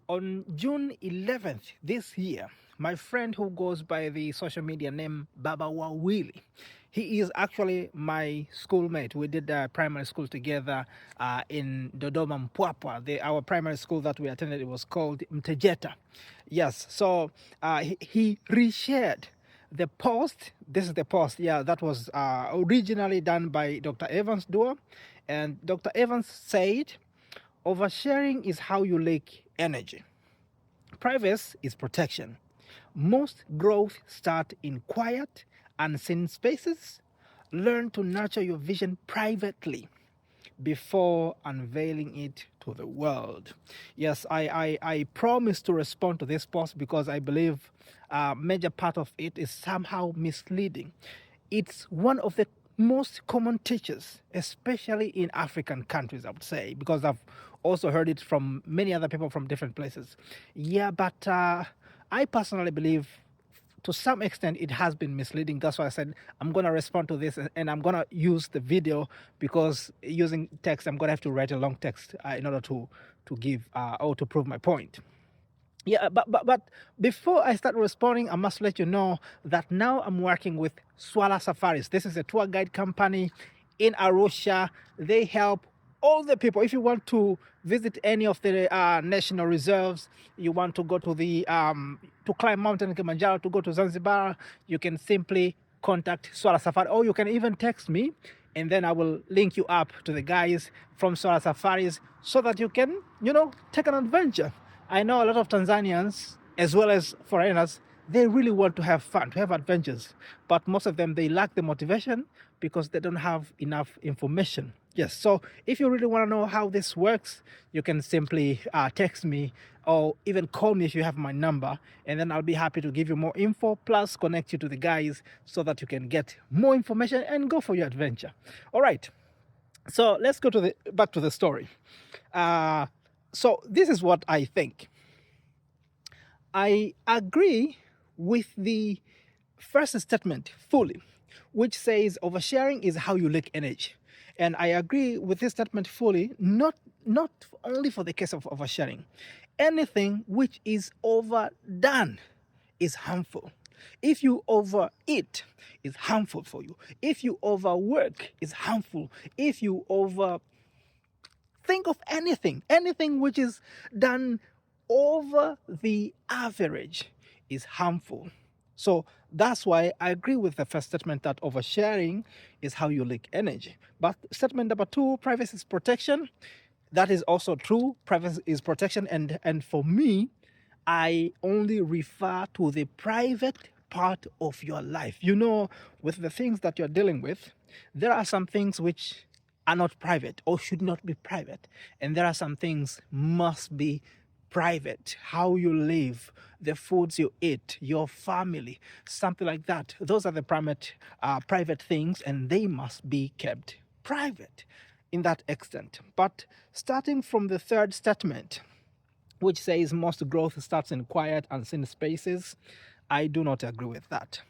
On June 11th this year, my friend who goes by the social media name Baba Wawili, he is actually my schoolmate. We did primary school together in Dodoma Mpwapwa. Our primary school that we attended, it was called Mtejeta. Yes, so he reshared the post. This is the post, yeah, that was originally done by Dr. Evans Dua. And Dr. Evans said, oversharing is how you leak energy. Privacy is protection. Most growth start in quiet, unseen spaces. Learn to nurture your vision privately before unveiling it to the world. Yes, I promise to respond to this post because I believe a major part of it is somehow misleading. It's one of the most common teachers, especially in African countries, I would say, because I've also heard it from many other people from different places. Yeah, but I personally believe to some extent it has been misleading. That's why I said I'm going to respond to this, and I'm going to use the video, because using text I'm going to have to write a long text in order to give or to prove my point. Yeah, but before I start responding, I must let you know that now I'm working with Swala Safaris. This is a tour guide company in Arusha. They help all the people. If you want to visit any of the national reserves, you want to go to the to climb Mountain Kilimanjaro, to go to Zanzibar, you can simply contact Swala Safari, or you can even text me, and then I will link you up to the guys from Swala Safaris so that you can, take an adventure. I know a lot of Tanzanians, as well as foreigners, they really want to have fun, to have adventures. But most of them, they lack the motivation because they don't have enough information. Yes, so if you really want to know how this works, you can simply text me or even call me if you have my number, and then I'll be happy to give you more info, plus connect you to the guys so that you can get more information and go for your adventure. All right, so let's go to the back to the story. So this is what I think. I agree with the first statement fully, which says oversharing is how you leak energy. And I agree with this statement fully, not only for the case of oversharing. Anything which is overdone is harmful. If you overeat, it's harmful for you. If you overwork, it's harmful. If you over think of anything which is done over the average is harmful. So that's why I agree with the first statement that oversharing is how you leak energy. But statement number two, privacy is protection. That is also true. Privacy is protection. And for me, I only refer to the private part of your life. With the things that you're dealing with, there are some things which are not private or should not be private. And there are some things must be private. How you live, the foods you eat, your family, something like that. Those are the private things, and they must be kept private in that extent. But starting from the third statement, which says most growth starts in quiet, unseen spaces, I do not agree with that.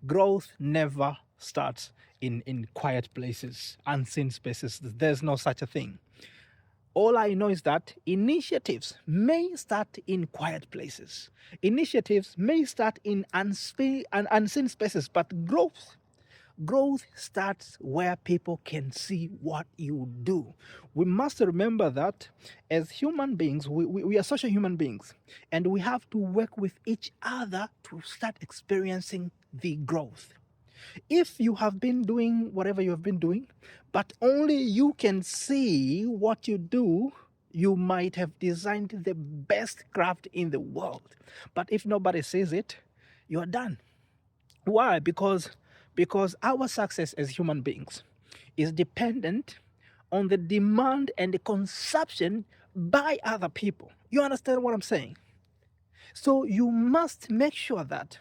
Growth never starts in quiet places, unseen spaces. There's no such a thing. All I know is that initiatives may start in quiet places. Initiatives may start in unseen spaces, but growth starts where people can see what you do. We must remember that as human beings, we are social human beings, and we have to work with each other to start experiencing the growth. If you have been doing whatever you have been doing, but only you can see what you do, you might have designed the best craft in the world. But if nobody sees it, you are done. Why? Because our success as human beings is dependent on the demand and the consumption by other people. You understand what I'm saying? So you must make sure that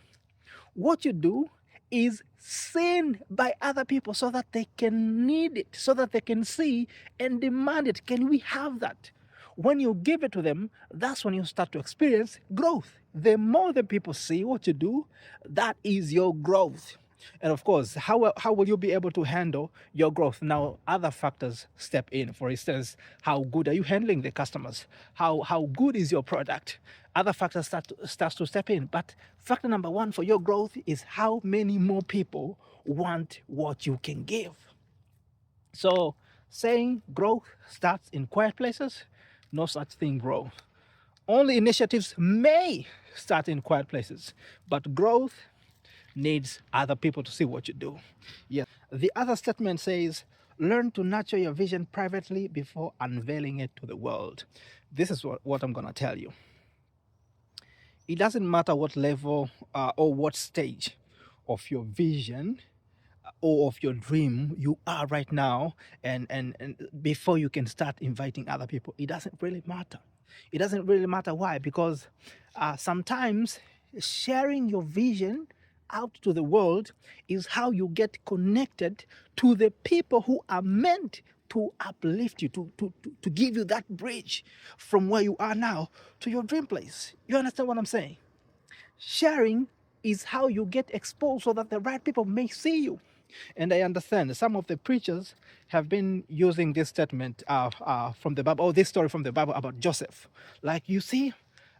what you do is seen by other people so that they can need it, so that they can see and demand it. Can we have that? When you give it to them, that's when you start to experience growth. The more the people see what you do, that is your growth. And of course, how will you be able to handle your growth? Now, other factors step in. For instance, how good are you handling the customers? How good is your product? Other factors starts to step in. But factor number one for your growth is how many more people want what you can give. So saying growth starts in quiet places, no such thing, bro. Only initiatives may start in quiet places, but growth needs other people to see what you do. Yes. The other statement says, learn to nurture your vision privately before unveiling it to the world. This is what I'm going to tell you. It doesn't matter what level or what stage of your vision or of your dream you are right now, and before you can start inviting other people, it doesn't really matter. It doesn't really matter. Why? Because sometimes sharing your vision out to the world is how you get connected to the people who are meant to uplift you, to give you that bridge from where you are now to your dream place. You understand what I'm saying? Sharing is how you get exposed so that the right people may see you. And I understand some of the preachers have been using this statement from the Bible, or this story from the Bible about Joseph. Like, you see,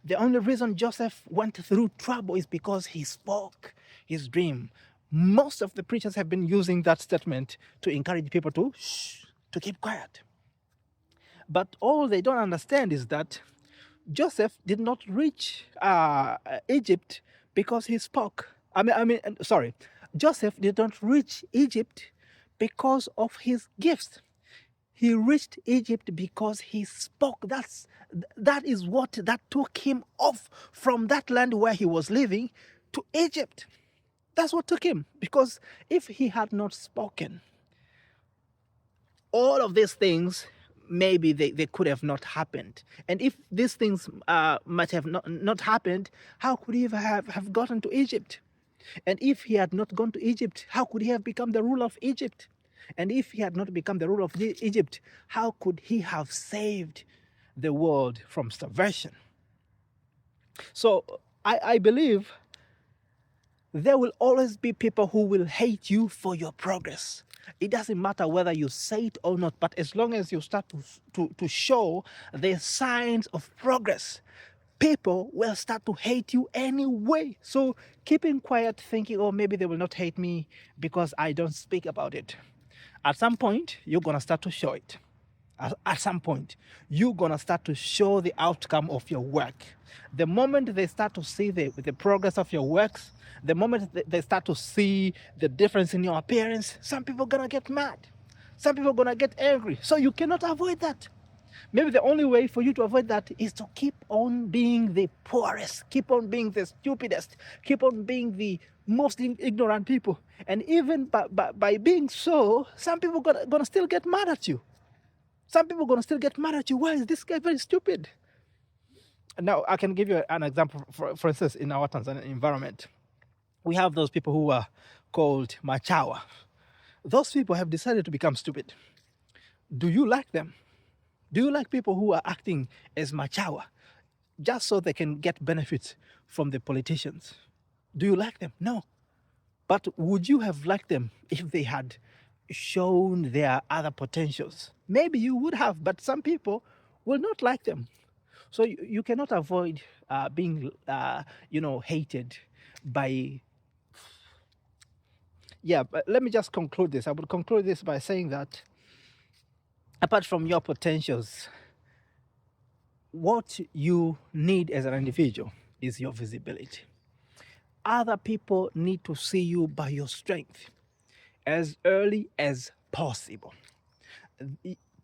the only reason Joseph went through trouble is because he spoke his dream. Most of the preachers have been using that statement to encourage people to keep quiet. But all they don't understand is that Joseph did not reach Egypt because he spoke. Sorry, Joseph did not reach Egypt because of his gifts. He reached Egypt because he spoke. That is what that took him off from that land where he was living to Egypt. That's what took him. Because if he had not spoken, all of these things, maybe they could have not happened. And if these things might have not happened, how could he have gotten to Egypt? And if he had not gone to Egypt, how could he have become the ruler of Egypt? And if he had not become the ruler of Egypt, how could he have saved the world from starvation? So I believe there will always be people who will hate you for your progress. It doesn't matter whether you say it or not, but as long as you start to show the signs of progress, people will start to hate you anyway. So keeping quiet, thinking, oh, maybe they will not hate me because I don't speak about it. At some point, you're going to start to show it. At some point, you're going to start to show the outcome of your work. The moment they start to see the progress of your works, the moment they start to see the difference in your appearance, some people are going to get mad. Some people are going to get angry. So you cannot avoid that. Maybe the only way for you to avoid that is to keep on being the poorest, keep on being the stupidest, keep on being the most ignorant people. And even by being so, some people are going to still get mad at you. Some people are going to still get mad at you. Why is this guy very stupid? Now, I can give you an example. For instance, in our Tanzanian environment, we have those people who are called Machawa. Those people have decided to become stupid. Do you like them? Do you like people who are acting as Machawa just so they can get benefits from the politicians? Do you like them? No. But would you have liked them if they had shown their other potentials? Maybe you would have, but some people will not like them. So you cannot avoid being, hated by. Yeah, but let me just conclude this. I would conclude this by saying that apart from your potentials, what you need as an individual is your visibility. Other people need to see you by your strength as early as possible.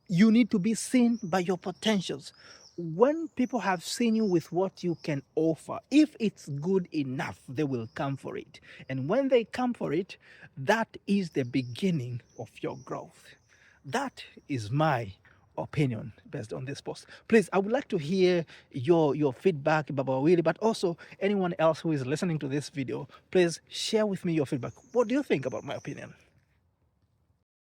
You need to be seen by your potentials. When people have seen you with what you can offer, if it's good enough, they will come for it. And when they come for it, that is the beginning of your growth. That is my opinion based on this post. Please, I would like to hear your feedback, Baba Willie, but also anyone else who is listening to this video. Please share with me your feedback. What do you think about my opinion?